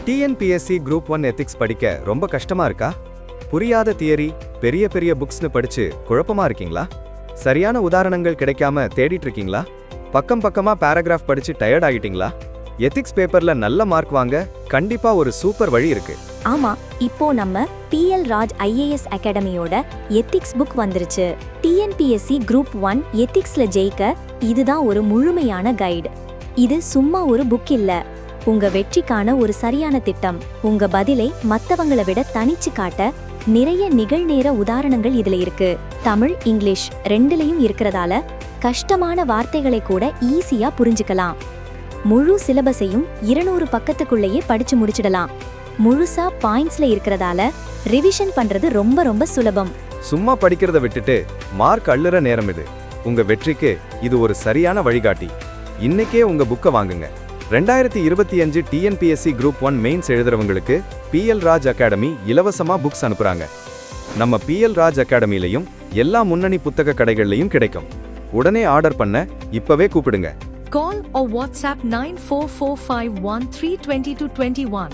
TNPSC group 1 ethics படிக்க ரொம்ப கஷ்டமா இருக்கா? புரியாத தியரி, பெரிய பெரிய புக்ஸ்னு படிச்சு குழப்பமா இருக்கீங்களா? சரியான உதாரணங்கள் கிடைக்காம தேடிட்டு இருக்கீங்களா? பக்கம் பக்கமா பேராகிராஃப் படிச்சு டயர்ட் ஆகிட்டீங்களா? எத்திக்ஸ் பேப்பர்ல நல்ல மார்க் வாங்க கண்டிப்பா ஒரு சூப்பர் வழி இருக்கு. ஆமா, இப்போ நம்ம PL ராஜ் IAS அகாடமியோட எத்திக்ஸ் புக் வந்துருச்சு. டிஎன்பிஎஸ்சி குரூப் 1 எத்திக்ஸ்ல ஜெயிக்க இதுதான் ஒரு முழுமையான கைடு. இது சும்மா ஒரு புக் இல்ல, உங்க வெற்றிக்கான ஒரு சரியான திட்டம். உங்க பதிலை மத்தவங்களை விட தனிச்சு காட்ட நிறைய நிகழ்நேர உதாரணங்கள் இதுல இருக்கு. தமிழ், இங்கிலீஷ் ரெண்டுலயும் இருக்கிறதால கஷ்டமான வார்த்தைகளை கூட ஈஸியா புரிஞ்சுக்கலாம். முழு சிலபஸையும் 200 பக்கத்துக்குள்ளேயே படிச்சு முடிச்சிடலாம். முழுசா பாயிண்ட்ஸ்ல இருக்கிறதால ரிவிஷன் பண்றது ரொம்ப ரொம்ப சுலபம். சும்மா படிக்கிறத விட்டுட்டு மார்க் அள்ளுற நேரம் இது. உங்க வெற்றிக்கு இது ஒரு சரியான வழிகாட்டி. இன்னைக்கே உங்க புக்கை வாங்குங்க. 2025 டிஎன்பிஎஸ்சி குரூப் 1 மெயின்ஸ் எழுதுறவங்களுக்கு PL ராஜ் அகாடமி இலவசமா புக்ஸ் அனுப்புறாங்க. நம்ம PL ராஜ் அகாடமிலையும் எல்லா முன்னணி புத்தக கடைகள்லையும் கிடைக்கும். உடனே ஆர்டர் பண்ண இப்பவே கூப்பிடுங்க. Call or WhatsApp 9445132221.